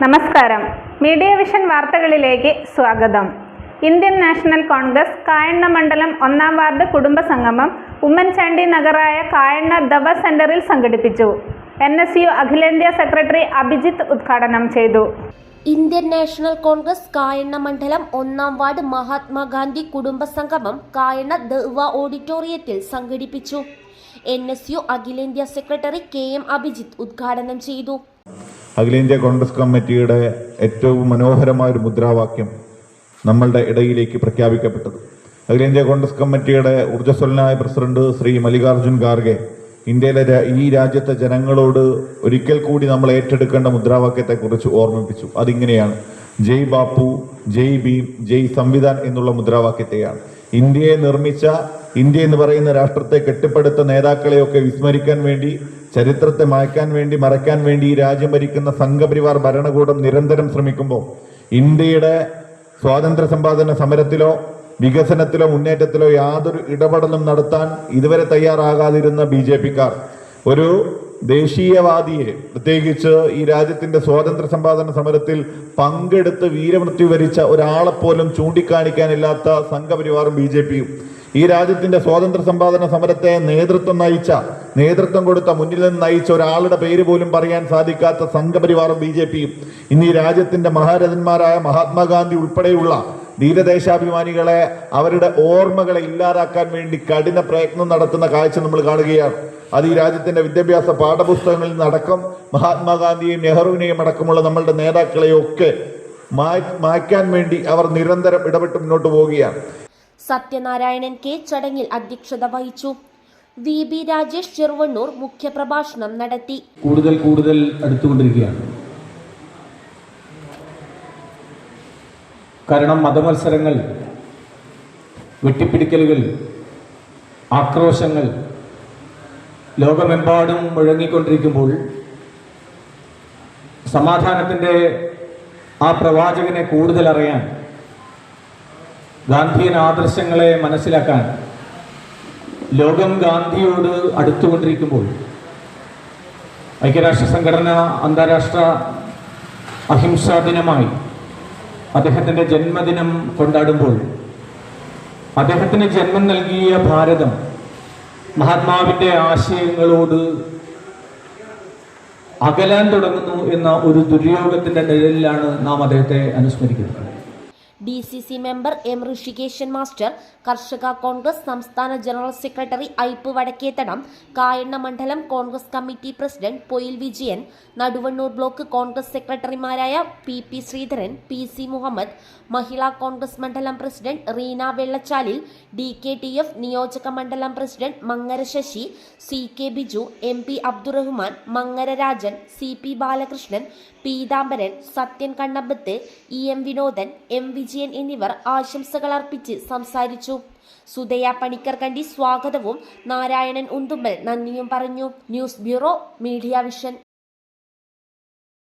നമസ്കാരം. Media vision വാർത്തകളിലേക്ക് സ്വാഗതം. ഇന്ത്യൻ നാഷണൽ കോൺഗ്രസ് കായണ്ണ മണ്ഡലം 1-ാം വാർഡ് കുടുംബസംഗമം ഉമ്മൻചാണ്ടി നഗറായ കായണ്ണ ദവ സെന്ററിൽ സംഘടിപ്പിച്ചു. NSU അഖിലേന്ത്യാ സെക്രട്ടറി അഭിജിത്ത് ഉദ്ഘാടനം ചെയ്തു. ഇന്ത്യൻ നാഷണൽ കോൺഗ്രസ് കായണ്ണ മണ്ഡലം 1-ാം വാർഡ് മഹാത്മാഗാന്ധി കുടുംബസംഗമം കായണ്ണ ദവ ഓഡിറ്റോറിയത്തിൽ സംഘടിപ്പിച്ചു. NSU അഖിലേന്ത്യാ സെക്രട്ടറി KM അഭിജിത്ത് ഉദ്ഘാടനം ചെയ്തു. അഖിലേന്ത്യാ കോൺഗ്രസ് കമ്മിറ്റിയുടെ ഏറ്റവും മനോഹരമായ ഒരു മുദ്രാവാക്യം നമ്മളുടെ ഇടയിലേക്ക് പ്രഖ്യാപിക്കപ്പെട്ടത്. അഖിലേന്ത്യാ കോൺഗ്രസ് കമ്മിറ്റിയുടെ ഊർജ്ജസ്വലനായ പ്രസിഡന്റ് ശ്രീ മല്ലികാർജുൻ ഖാർഗെ ഇന്ത്യയിലെ ഈ രാജ്യത്തെ ജനങ്ങളോട് ഒരിക്കൽ കൂടി നമ്മൾ ഏറ്റെടുക്കേണ്ട മുദ്രാവാക്യത്തെക്കുറിച്ച് ഓർമ്മിപ്പിച്ചു. അതിങ്ങനെയാണ്: ജയ് ബാപ്പു, ജയ് ഭീം, ജയ് സംവിധാൻ എന്നുള്ള മുദ്രാവാക്യത്തെയാണ്. ഇന്ത്യയെ നിർമ്മിച്ച, ഇന്ത്യ എന്ന് പറയുന്ന രാഷ്ട്രത്തെ കെട്ടിപ്പടുത്ത നേതാക്കളെയൊക്കെ വിസ്മരിക്കാൻ വേണ്ടി, ചരിത്രത്തെ മായ്ക്കാൻ വേണ്ടി, മറയ്ക്കാൻ വേണ്ടി ഈ രാജ്യം ഭരിക്കുന്ന സംഘപരിവാർ ഭരണകൂടം നിരന്തരം ശ്രമിക്കുമ്പോൾ ഇന്ത്യയുടെ സ്വാതന്ത്ര്യ സമ്പാദന സമരത്തിലോ വികസനത്തിലോ മുന്നേറ്റത്തിലോ യാതൊരു ഇടപെടലും നടത്താൻ ഇതുവരെ തയ്യാറാകാതിരുന്ന BJP-ക്കാർ ഒരു ദേശീയവാദിയെ, പ്രത്യേകിച്ച് ഈ രാജ്യത്തിന്റെ സ്വാതന്ത്ര്യ സമ്പാദന സമരത്തിൽ പങ്കെടുത്ത് വീരമൃത്യു വരിച്ച ഒരാളെപ്പോലും ചൂണ്ടിക്കാണിക്കാനില്ലാത്ത സംഘപരിവാറും BJP-യും ഈ രാജ്യത്തിന്റെ സ്വാതന്ത്ര്യ സമ്പാദന സമരത്തെ നേതൃത്വം കൊടുത്ത, മുന്നിൽ നിന്ന് നയിച്ച ഒരാളുടെ പേര് പോലും പറയാൻ സാധിക്കാത്ത സംഘപരിവാറും BJP-യും ഇന്ന് ഈ രാജ്യത്തിന്റെ മഹാരഥന്മാരായ മഹാത്മാഗാന്ധി ഉൾപ്പെടെയുള്ള ധീരദേശാഭിമാനികളെ, അവരുടെ ഓർമ്മകളെ ഇല്ലാതാക്കാൻ വേണ്ടി കഠിന പ്രയത്നം നടത്തുന്ന കാഴ്ച നമ്മൾ കാണുകയാണ്. അത് ഈ രാജ്യത്തിന്റെ വിദ്യാഭ്യാസ പാഠപുസ്തകങ്ങളിൽ നിന്നടക്കം മഹാത്മാഗാന്ധിയെയും നെഹ്റുവിനെയും അടക്കമുള്ള നമ്മളുടെ നേതാക്കളെയൊക്കെ മായ്ക്കാൻ വേണ്ടി അവർ നിരന്തരം ഇടപെട്ട് മുന്നോട്ട് പോവുകയാണ്. സത്യനാരായണൻ K ചടങ്ങിൽ അധ്യക്ഷത വഹിച്ചു. VB രാജേഷ് ചെറുവണ്ണൂർ മുഖ്യപ്രഭാഷണം നടത്തി. കൂടുതൽ അടുത്തുകൊണ്ടിരിക്കുകയാണ്. കാരണം മതമത്സരങ്ങൾ, വെട്ടിപ്പിടിക്കലുകൾ, ആക്രോശങ്ങൾ ലോകമെമ്പാടും മുഴങ്ങിക്കൊണ്ടിരിക്കുമ്പോൾ സമാധാനത്തിൻ്റെ ആ പ്രവാചകനെ കൂടുതൽ അറിയാൻ, ഗാന്ധിയൻ ആദർശങ്ങളെ മനസ്സിലാക്കാൻ ലോകം ഗാന്ധിയോട് അടുത്തുകൊണ്ടിരിക്കുമ്പോൾ ഐക്യരാഷ്ട്ര സംഘടന അന്താരാഷ്ട്ര അഹിംസാ ദിനമായി അദ്ദേഹത്തിൻ്റെ ജന്മദിനം കൊണ്ടാടുമ്പോൾ അദ്ദേഹത്തിന് ജന്മം നൽകിയ ഭാരതം മഹാത്മാവിൻ്റെ ആശയങ്ങളോട് അകലാൻ തുടങ്ങുന്നു എന്ന ഒരു ദുര്യോഗത്തിൻ്റെ നിഴലിലാണ് നാം അദ്ദേഹത്തെ അനുസ്മരിക്കുന്നത്. DCC member M Rishikesan master, കർഷക കോൺഗ്രസ് സംസ്ഥാന ജനറൽ സെക്രട്ടറി ഐപ്പ് വടക്കേത്തടം, കായണ്ണ മണ്ഡലം Congress committee president Poyil Vijayan, Naduvannur block Congress സെക്രട്ടറിമാരായ PP ശ്രീധരൻ, PC മുഹമ്മദ്, മഹിളാ കോൺഗ്രസ് മണ്ഡലം പ്രസിഡന്റ് റീന വെള്ളച്ചാലിൽ, DKTF നിയോജക മണ്ഡലം president Mangara Sasi, CK Biju, MP Abdurahman, Mangara Rajan, CP Balakrishnan, Peethambaran, Sathyan Kannambath, EM Vinodan, M Vijayan എന്നിവർ ആശംസകൾ അർപ്പിച്ച് സംസാരിച്ചു. സുദയ പണിക്കർ കണ്ടി സ്വാഗതവും നാരായണൻ ഉന്തുമ്പൽ നന്ദിയും പറഞ്ഞു. News bureau, media vision.